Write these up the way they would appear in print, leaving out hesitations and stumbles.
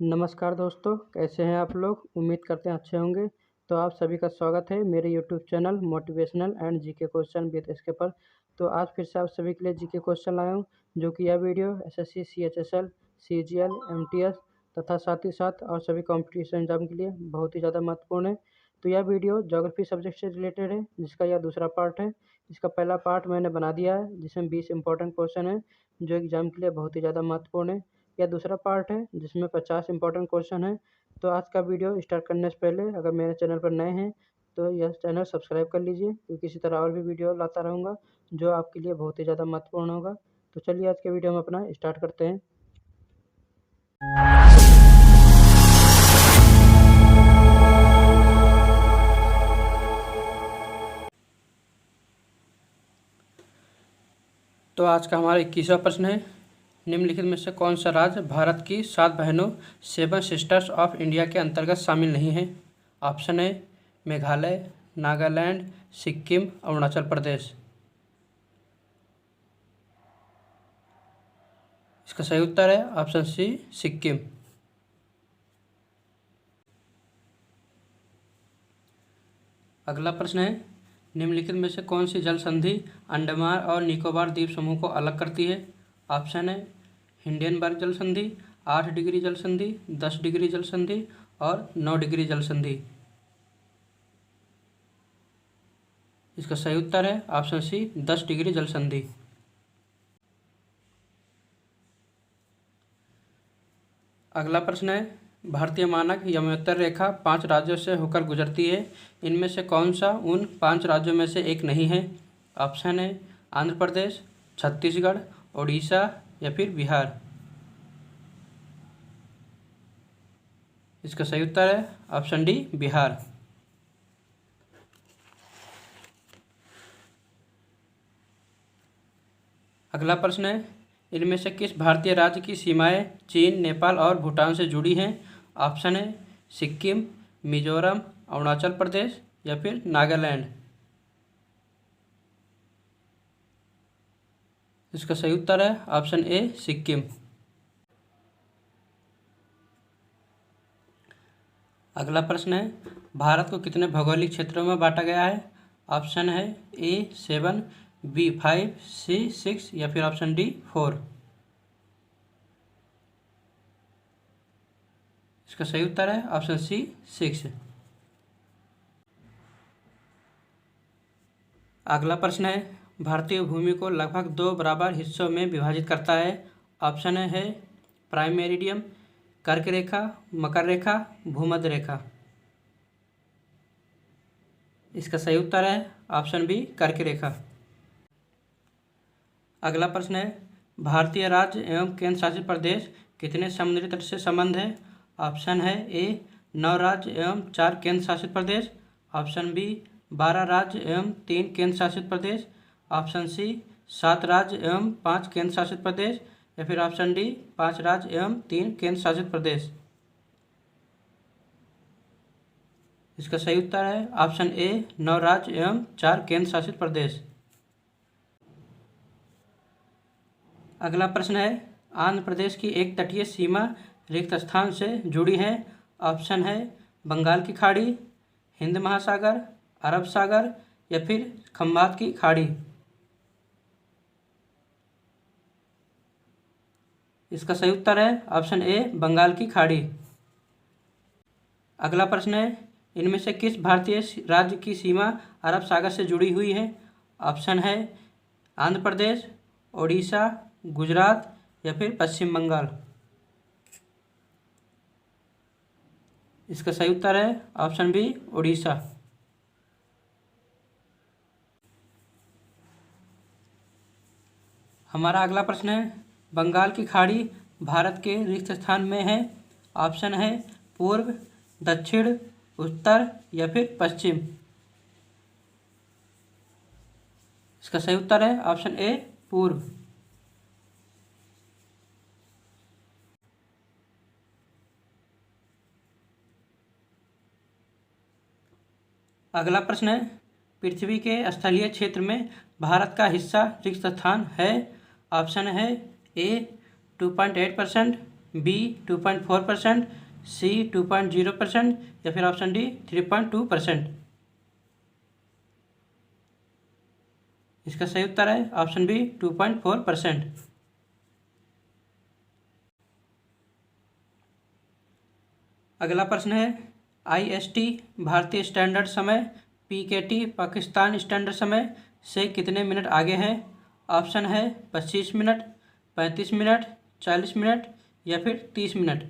नमस्कार दोस्तों, कैसे हैं आप लोग? उम्मीद करते हैं अच्छे होंगे। तो आप सभी का स्वागत है मेरे YouTube channel motivational and GK question with SK पर। तो आज फिर से आप सभी के लिए जीके क्वेश्चन लाया हूं, जो कि यह video SSC, CHSL, CGL, MTS तथा साथ ही साथ और सभी कॉम्पिटिशन एग्जाम के लिए बहुत ही ज़्यादा महत्वपूर्ण है। तो यह वीडियो ज्योग्राफी सब्जेक्ट से रिलेटेड है, जिसका यह दूसरा पार्ट है। इसका पहला पार्ट मैंने बना दिया है, जिसमें 20 इंपॉर्टेंट क्वेश्चन है, जो एग्जाम के लिए बहुत ही ज़्यादा महत्वपूर्ण है। यह दूसरा पार्ट है, जिसमें 50 इंपॉर्टेंट क्वेश्चन है। तो आज का वीडियो स्टार्ट करने से पहले अगर मेरे चैनल पर नए हैं तो यह चैनल सब्सक्राइब कर लीजिए, क्योंकि इसी तरह और भी वीडियो लाता रहूँगा जो आपके लिए बहुत ही ज़्यादा महत्वपूर्ण होगा। तो चलिए आज के वीडियो हम अपना स्टार्ट करते हैं। तो आज का हमारा 21वां प्रश्न है, निम्नलिखित में से कौन सा राज्य भारत की 7 बहनों 7 सिस्टर्स ऑफ इंडिया के अंतर्गत शामिल नहीं है? ऑप्शन है मेघालय, नागालैंड, सिक्किम, अरुणाचल प्रदेश। इसका सही उत्तर है ऑप्शन सी, सिक्किम। अगला प्रश्न है, निम्नलिखित में से कौन सी जल संधि अंडमान और निकोबार द्वीप समूह को अलग करती है? ऑप्शन है हिंडनबर्ग जल संधि, 8 डिग्री जल संधि, 10 डिग्री जल संधि और 9 डिग्री जल संधि। इसका सही उत्तर है ऑप्शन सी, 10 डिग्री जल संधि। अगला प्रश्न है, भारतीय मानक यमुनोत्तर रेखा 5 राज्यों से होकर गुजरती है। इनमें से कौन सा उन 5 राज्यों में से एक नहीं है? ऑप्शन है आंध्र प्रदेश, छत्तीसगढ़, उड़ीसा या फिर बिहार। इसका सही उत्तर है ऑप्शन डी, बिहार। अगला प्रश्न है, इनमें से किस भारतीय राज्य की सीमाएं चीन, नेपाल और भूटान से जुड़ी हैं? ऑप्शन है सिक्किम, मिजोरम, अरुणाचल प्रदेश या फिर नागालैंड। इसका सही उत्तर है ऑप्शन ए, सिक्किम। अगला प्रश्न है, भारत को कितने भौगोलिक क्षेत्रों में बांटा गया है? ऑप्शन है ए 7, बी 5, सी 6 या फिर ऑप्शन डी 4। इसका सही उत्तर है ऑप्शन सी, 6। अगला प्रश्न है, भारतीय भूमि को लगभग 2 बराबर हिस्सों में विभाजित करता है। ऑप्शन है प्राइम मेरिडियम, कर्क रेखा, मकर रेखा, भूमध्य रेखा। इसका सही उत्तर है ऑप्शन बी, कर्क रेखा। अगला प्रश्न है, भारतीय राज्य एवं केंद्र शासित प्रदेश कितने समुद्री तट से संबंध है? ऑप्शन है ए 9 राज्य एवं 4 केंद्र शासित प्रदेश, ऑप्शन बी 12 राज्य एवं 3 केंद्र शासित प्रदेश, ऑप्शन सी 7 राज्य एवं 5 केंद्र शासित प्रदेश या फिर ऑप्शन डी 5 राज्य एवं 3 केंद्र शासित प्रदेश। इसका सही उत्तर है ऑप्शन ए 9 राज्य एवं 4 केंद्र शासित प्रदेश। अगला प्रश्न है, आंध्र प्रदेश की एक तटीय सीमा रिक्त स्थान से जुड़ी है। ऑप्शन है बंगाल की खाड़ी, हिंद महासागर, अरब सागर या फिर खंबात की खाड़ी। इसका सही उत्तर है ऑप्शन ए, बंगाल की खाड़ी। अगला प्रश्न है, इनमें से किस भारतीय राज्य की सीमा अरब सागर से जुड़ी हुई है? ऑप्शन है आंध्र प्रदेश, ओडिशा, गुजरात या फिर पश्चिम बंगाल। इसका सही उत्तर है ऑप्शन बी, ओडिशा। हमारा अगला प्रश्न है, बंगाल की खाड़ी भारत के रिक्त स्थान में है। ऑप्शन है पूर्व, दक्षिण, उत्तर या फिर पश्चिम। इसका सही उत्तर है ऑप्शन ए, पूर्व। अगला प्रश्न है, पृथ्वी के स्थलीय क्षेत्र में भारत का हिस्सा रिक्त स्थान है। ऑप्शन है ए 2.8%, बी 2.4%, सी 2.0% या फिर ऑप्शन डी 3.2%। इसका सही उत्तर है ऑप्शन बी 2.4%। अगला प्रश्न है IST भारतीय स्टैंडर्ड समय PKT पाकिस्तान स्टैंडर्ड समय से कितने मिनट आगे है। ऑप्शन है 25 मिनट, 35 मिनट, 40 मिनट या फिर 30 मिनट।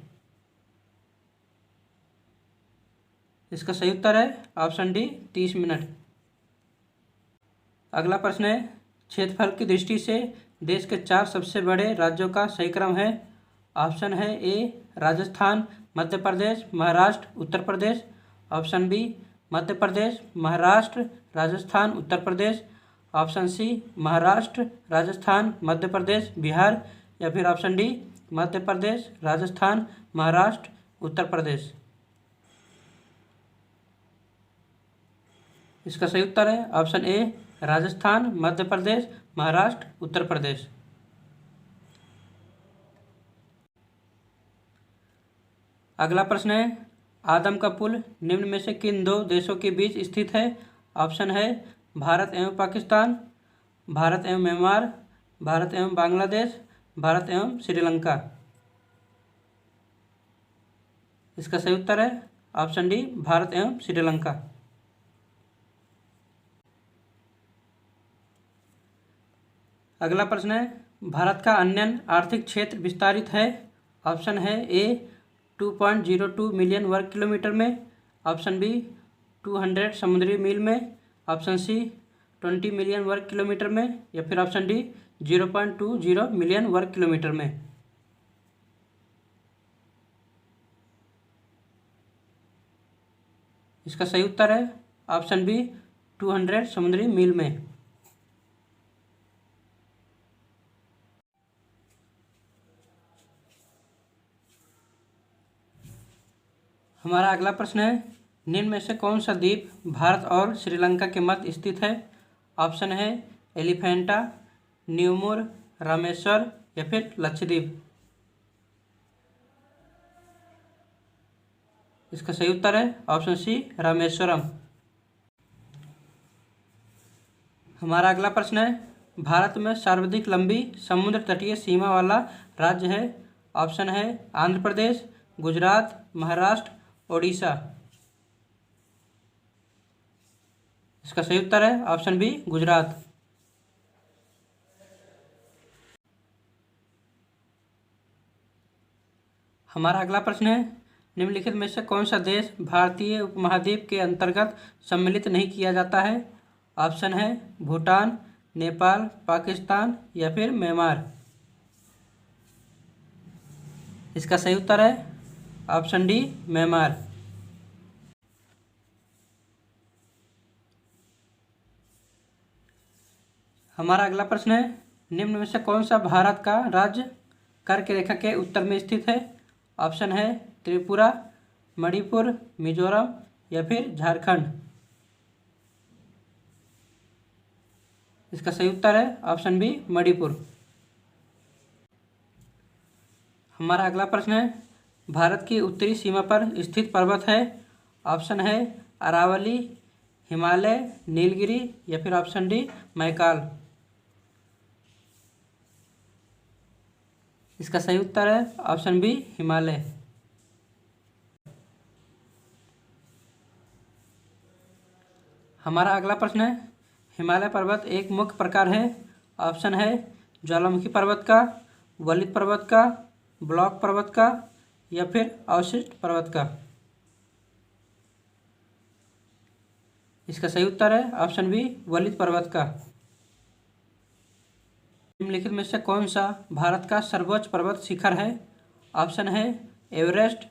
इसका सही उत्तर है ऑप्शन डी 30 मिनट। अगला प्रश्न है क्षेत्रफल की दृष्टि से देश के 4 सबसे बड़े राज्यों का सही क्रम है। ऑप्शन है ए Rajasthan, Madhya Pradesh, Maharashtra, Uttar Pradesh. Option B Madhya Pradesh, Maharashtra, Rajasthan, Uttar Pradesh. Option C Maharashtra, Rajasthan, Madhya Pradesh, Bihar या फिर ऑप्शन डी मध्य प्रदेश, राजस्थान, महाराष्ट्र, उत्तर प्रदेश। इसका सही उत्तर है ऑप्शन ए राजस्थान, मध्य प्रदेश, महाराष्ट्र, उत्तर प्रदेश। अगला प्रश्न है आदम का पुल निम्न में से किन 2 देशों के बीच स्थित है। ऑप्शन है भारत एवं पाकिस्तान, भारत एवं म्यांमार, भारत एवं बांग्लादेश, भारत एवं श्रीलंका। इसका सही उत्तर है ऑप्शन डी भारत एवं श्रीलंका। अगला प्रश्न है भारत का अन्य आर्थिक क्षेत्र विस्तारित है। ऑप्शन है ए 2.02 मिलियन वर्ग किलोमीटर में, ऑप्शन बी 200 समुद्री मील में, ऑप्शन सी 20 मिलियन वर्ग किलोमीटर में या फिर ऑप्शन डी 0.20 मिलियन वर्ग किलोमीटर में। इसका सही उत्तर है ऑप्शन बी 200 समुद्री मील में। हमारा अगला प्रश्न है निम्न में से कौन सा द्वीप भारत और श्रीलंका के मध्य स्थित है। ऑप्शन है एलिफेंटा, न्यूमुर, रामेश्वर या फिर लक्षद्वीप। इसका सही उत्तर है ऑप्शन सी रामेश्वरम। हमारा अगला प्रश्न है भारत में सर्वाधिक लंबी समुद्र तटीय सीमा वाला राज्य है। ऑप्शन है आंध्र प्रदेश, गुजरात, महाराष्ट्र, ओडिशा। इसका सही उत्तर है ऑप्शन बी गुजरात। हमारा अगला प्रश्न है निम्नलिखित में से कौन सा देश भारतीय उपमहाद्वीप के अंतर्गत सम्मिलित नहीं किया जाता है। ऑप्शन है भूटान, नेपाल, पाकिस्तान या फिर म्यांमार। इसका सही उत्तर है ऑप्शन डी म्यांमार। हमारा अगला प्रश्न है निम्न में से कौन सा भारत का राज्य कर्क रेखा के उत्तर में स्थित है। ऑप्शन है त्रिपुरा, मणिपुर, मिजोरम या फिर झारखंड। इसका सही उत्तर है ऑप्शन बी मणिपुर। हमारा अगला प्रश्न है भारत की उत्तरी सीमा पर स्थित पर्वत है। ऑप्शन है अरावली, हिमालय, नीलगिरी या फिर ऑप्शन डी मैकाल। इसका सही उत्तर है ऑप्शन बी हिमालय। हमारा अगला प्रश्न है हिमालय पर्वत एक मुख्य प्रकार है। ऑप्शन है ज्वालामुखी पर्वत का, वलित पर्वत का, ब्लॉक पर्वत का या फिर अवशिष्ट पर्वत का। इसका सही उत्तर है ऑप्शन बी वलित पर्वत का। निम्नलिखित में से कौन सा भारत का सर्वोच्च पर्वत शिखर है। ऑप्शन है एवरेस्ट,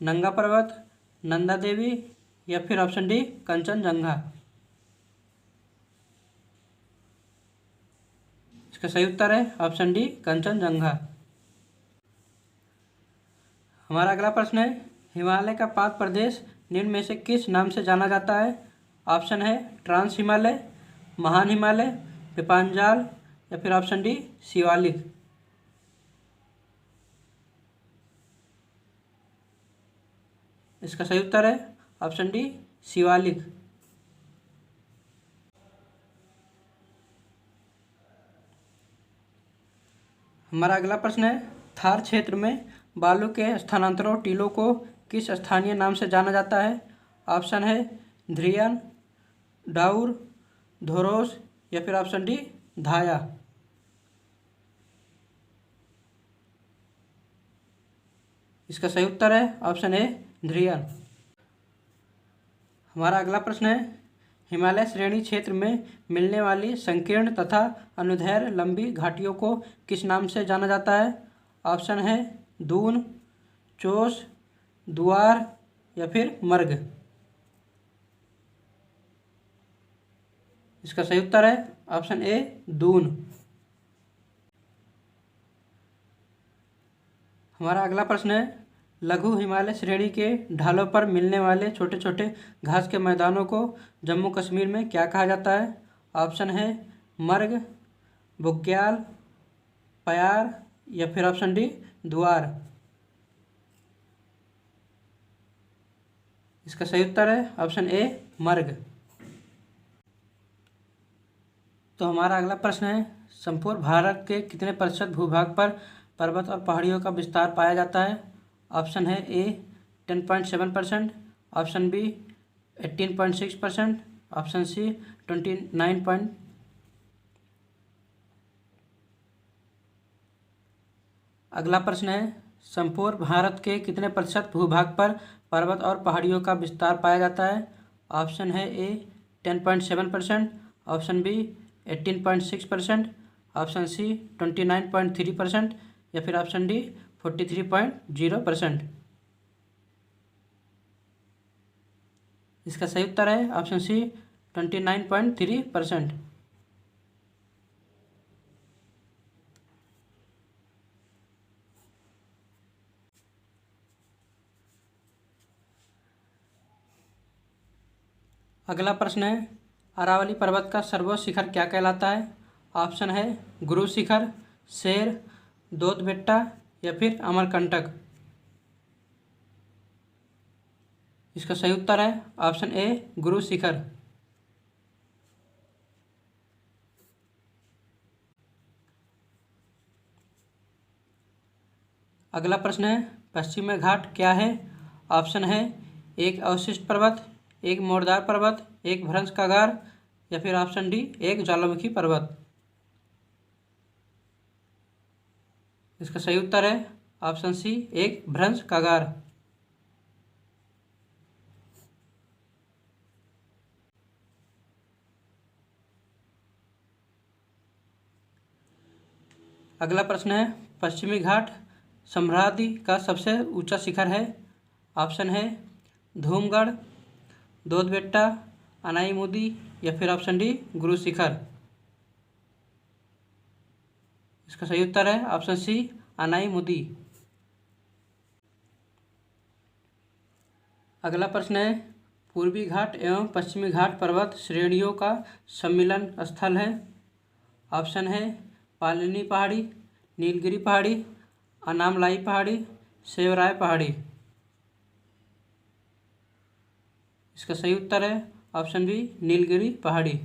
नंगा पर्वत, नंदा देवी या फिर ऑप्शन डी कंचनजंगा। इसका सही उत्तर है ऑप्शन डी कंचनजंगा। हमारा अगला प्रश्न है हिमालय का पाद प्रदेश निम्न में से किस नाम से जाना जाता है। ऑप्शन है ट्रांस हिमालय, महान हिमालय, पिपांजाल या फिर ऑप्शन डी शिवालिक। इसका सही उत्तर है ऑप्शन डी शिवालिक। हमारा अगला प्रश्न है, थार क्षेत्र में बालू के स्थानांतरण टीलों को किस स्थानीय नाम से जाना जाता है? ऑप्शन है ध्रियन, डाउर, धोरोस या फिर ऑप्शन डी धाया। इसका सही उत्तर है ऑप्शन ए ध्रियन। हमारा अगला प्रश्न है, हिमालय श्रेणी क्षेत्र में मिलने वाली संकीर्ण तथा अनुदैर्घ्य लंबी घाटियों को किस नाम से जाना जाता है? ऑप्शन है दून, चोस, दुआर या फिर मर्ग। इसका सही उत्तर है ऑप्शन ए दून। हमारा अगला प्रश्न है, लघु हिमालय श्रेणी के ढालों पर मिलने वाले छोटे छोटे घास के मैदानों को जम्मू कश्मीर में क्या कहा जाता है? ऑप्शन है मर्ग, बुग्याल, प्यार या फिर ऑप्शन डी दुआर। इसका सही उत्तर है ऑप्शन ए मर्ग। तो हमारा अगला प्रश्न है, संपूर्ण भारत के कितने प्रतिशत भूभाग पर पर्वत और पहाड़ियों का विस्तार पाया जाता है? ऑप्शन है ए 10.7%, ऑप्शन बी 18.6%, ऑप्शन सी 29. अगला प्रश्न है, संपूर्ण भारत के कितने प्रतिशत भूभाग पर पर्वत और पहाड़ियों का विस्तार पाया जाता है? ऑप्शन है ए 10.7%, ऑप्शन बी 18.6%, ऑप्शन सी 29.3% या फिर ऑप्शन डी 43.0%। इसका सही उत्तर है ऑप्शन सी 29.3%। अगला प्रश्न है, अरावली पर्वत का सर्वोच्च शिखर क्या कहलाता है? ऑप्शन है गुरु शिखर, शेर, दोदबेट्टा या फिर अमरकंटक। इसका सही उत्तर है ऑप्शन ए गुरु शिखर। अगला प्रश्न है, पश्चिमी घाट क्या है? ऑप्शन है एक अवशिष्ट पर्वत, एक मोरदार पर्वत, एक भ्रंश कागार या फिर ऑप्शन डी एक ज्वालामुखी पर्वत। इसका सही उत्तर है ऑप्शन सी एक भ्रंश कागार। अगला प्रश्न है, पश्चिमी घाट समरादि का सबसे ऊंचा शिखर है? ऑप्शन है धूमगढ़, दोदबेट्टा, अनाईमुदी या फिर ऑप्शन डी गुरु शिखर। इसका सही उत्तर है ऑप्शन सी अनाईमुदी। अगला प्रश्न है, पूर्वी घाट एवं पश्चिमी घाट पर्वत श्रेणियों का सम्मिलन स्थल है? ऑप्शन है पालिनी पहाड़ी, नीलगिरी पहाड़ी, अनामलाई पहाड़ी, सेवराय पहाड़ी। इसका सही उत्तर है ऑप्शन बी नीलगिरी पहाड़ी।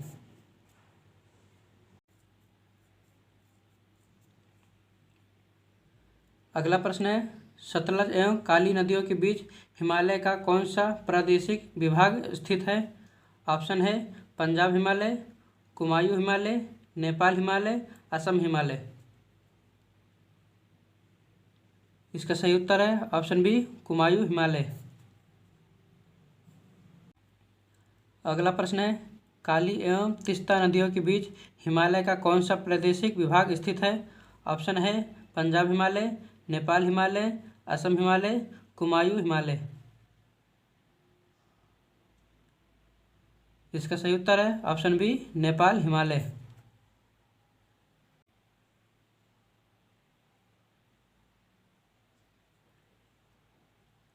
अगला प्रश्न है, सतलज एवं काली नदियों के बीच हिमालय का कौन सा प्रादेशिक विभाग स्थित है? ऑप्शन है पंजाब हिमालय, कुमायूं हिमालय, नेपाल हिमालय, असम हिमालय। इसका सही उत्तर है ऑप्शन बी कुमायूं हिमालय। अगला प्रश्न है, काली एवं तीस्ता नदियों के बीच हिमालय का कौन सा प्रादेशिक विभाग स्थित है? ऑप्शन है पंजाब हिमालय, नेपाल हिमालय, असम हिमालय, कुमायूं हिमालय। इसका सही उत्तर है ऑप्शन बी नेपाल हिमालय।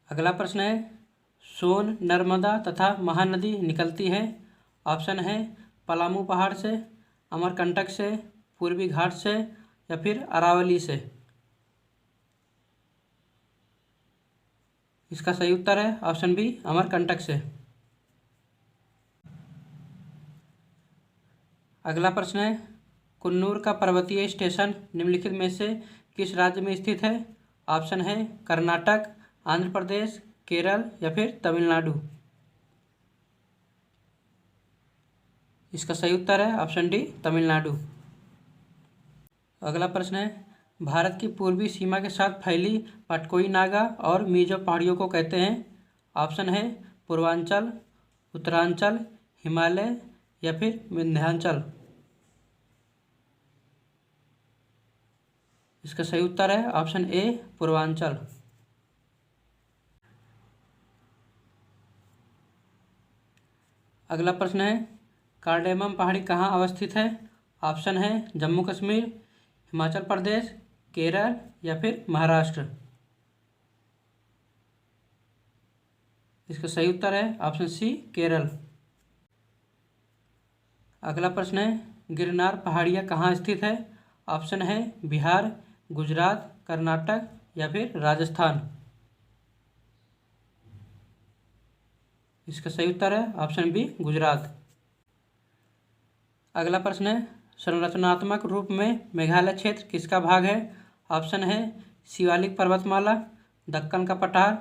अगला प्रश्न है, सोन, नर्मदा तथा महानदी निकलती है? ऑप्शन है पलामू पहाड़ से, अमरकंटक से, पूर्वी घाट से या फिर अरावली से। इसका सही उत्तर है ऑप्शन बी अमरकंटक से। अगला प्रश्न है, कुन्नूर का पर्वतीय स्टेशन निम्नलिखित में से किस राज्य में स्थित है? ऑप्शन है कर्नाटक, आंध्र प्रदेश, केरल या फिर तमिलनाडु। इसका सही उत्तर है ऑप्शन डी तमिलनाडु। अगला प्रश्न है, भारत की पूर्वी सीमा के साथ फैली पटकोई नागा और मिजो पहाड़ियों को कहते हैं? ऑप्शन है पूर्वांचल, उत्तरांचल, हिमालय या फिर विंध्याचल। इसका सही उत्तर है ऑप्शन ए पूर्वांचल। अगला प्रश्न है, कार्डेमम पहाड़ी कहाँ अवस्थित है? ऑप्शन है जम्मू कश्मीर, हिमाचल प्रदेश, केरल या फिर महाराष्ट्र। इसका सही उत्तर है ऑप्शन सी केरल। अगला प्रश्न है, गिरनार पहाड़ियाँ कहाँ स्थित है? ऑप्शन है बिहार, गुजरात, कर्नाटक या फिर राजस्थान। इसका सही उत्तर है ऑप्शन बी गुजरात। अगला प्रश्न है, संरचनात्मक रूप में मेघालय क्षेत्र किसका भाग है? ऑप्शन है शिवालिक पर्वतमाला, दक्कन का पठार,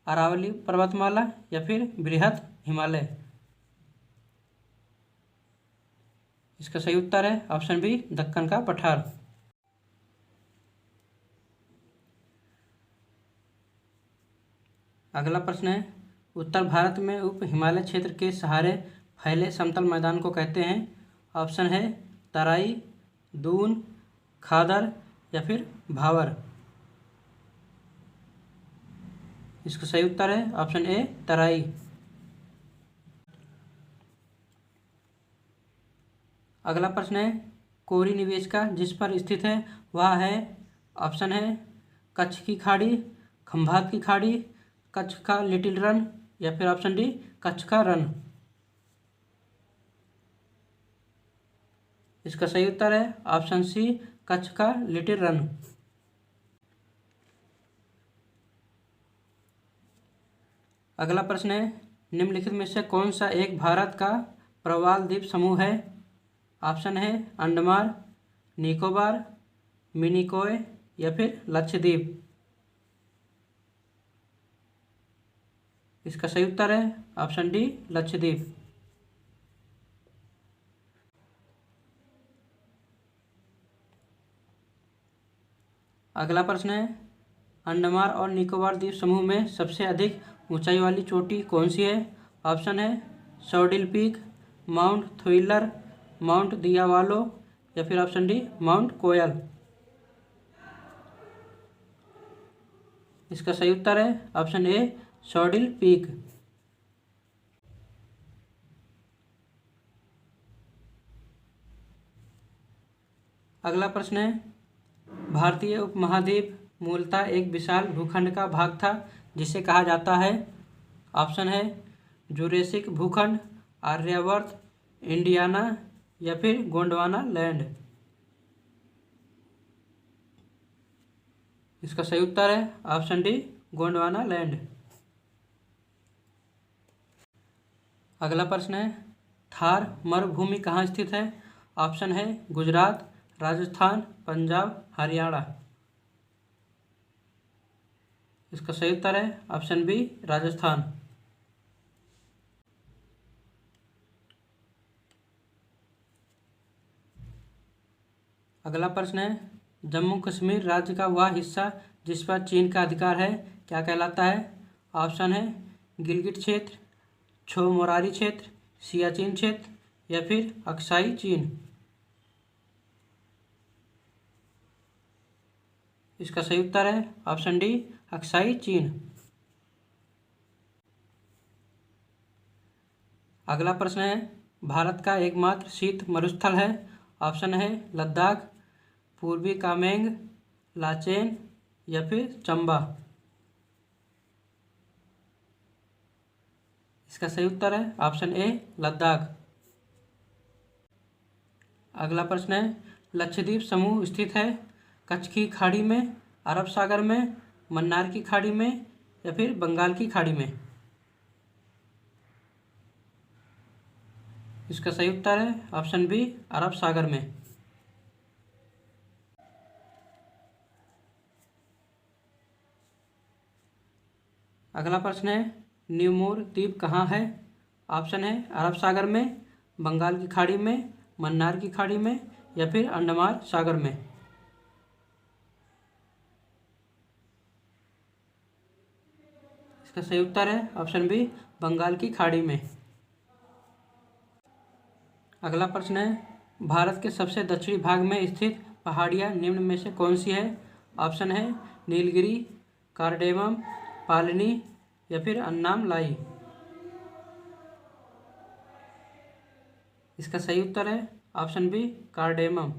अरावली पर्वतमाला या फिर बृहद हिमालय। इसका सही उत्तर है ऑप्शन बी दक्कन का पठार। अगला प्रश्न है, उत्तर भारत में उप हिमालय क्षेत्र के सहारे फैले समतल मैदान को कहते हैं? ऑप्शन है तराई, दून, खादर या फिर भावर। इसका सही उत्तर है ऑप्शन ए तराई। अगला प्रश्न है, कोरी निवेशिका जिस पर स्थित है वह है? ऑप्शन है कच्छ की खाड़ी, खंभात की खाड़ी, कच्छ का लिटिल रन या फिर ऑप्शन डी कच्छ का रन। इसका सही उत्तर है ऑप्शन सी कच्छ का लिटिल रन। अगला प्रश्न है, निम्नलिखित में से कौन सा एक भारत का प्रवाल द्वीप समूह है? ऑप्शन है अंडमान, निकोबार, मिनिकॉय या फिर लक्षद्वीप। इसका सही उत्तर है ऑप्शन डी लक्षद्वीप। अगला प्रश्न है, अंडमान और निकोबार द्वीप समूह में सबसे अधिक ऊंचाई वाली चोटी कौन सी है? ऑप्शन है सौडिल पीक, माउंट थ्रिलर, माउंट दियावालो या फिर ऑप्शन डी माउंट कोयल। इसका सही उत्तर है ऑप्शन ए सौडिल पीक। अगला प्रश्न है, भारतीय उपमहाद्वीप मूलतः एक विशाल भूखंड का भाग था जिसे कहा जाता है? ऑप्शन है जुरेसिक भूखंड, आर्यवर्त, इंडियाना या फिर गोंडवाना लैंड। इसका सही उत्तर है ऑप्शन डी गोंडवाना लैंड। अगला प्रश्न है, थार मरुभूमि कहाँ स्थित है? ऑप्शन है गुजरात, राजस्थान, पंजाब, हरियाणा। इसका सही उत्तर है ऑप्शन बी राजस्थान। अगला प्रश्न है, जम्मू कश्मीर राज्य का वह हिस्सा जिस पर चीन का अधिकार है क्या कहलाता है? ऑप्शन है गिलगिट क्षेत्र, छो मोरारी क्षेत्र, सियाचिन क्षेत्र या फिर अक्साई चीन। इसका सही उत्तर है ऑप्शन डी अक्साई चीन। अगला प्रश्न है, भारत का एकमात्र शीत मरुस्थल है? ऑप्शन है लद्दाख, पूर्वी कामेंग, लाचेन या फिर चंबा। इसका सही उत्तर है ऑप्शन ए लद्दाख। अगला प्रश्न है, लक्षद्वीप समूह स्थित है कच्छ की खाड़ी में, अरब सागर में, मन्नार की खाड़ी में या फिर बंगाल की खाड़ी में? इसका सही उत्तर है ऑप्शन बी, अरब सागर में। अगला प्रश्न है, न्यूमोर द्वीप कहाँ है? ऑप्शन है अरब सागर में, बंगाल की खाड़ी में, मन्नार की खाड़ी में या फिर अंडमान सागर में। इसका सही उत्तर है ऑप्शन बी, बंगाल की खाड़ी में। अगला प्रश्न है, भारत के सबसे दक्षिणी भाग में स्थित पहाड़ियाँ निम्न में से कौन सी है? ऑप्शन है नीलगिरी, कार्डेमम, पालनी या फिर अन्नामलाई। इसका सही उत्तर है ऑप्शन बी, कार्डेमम।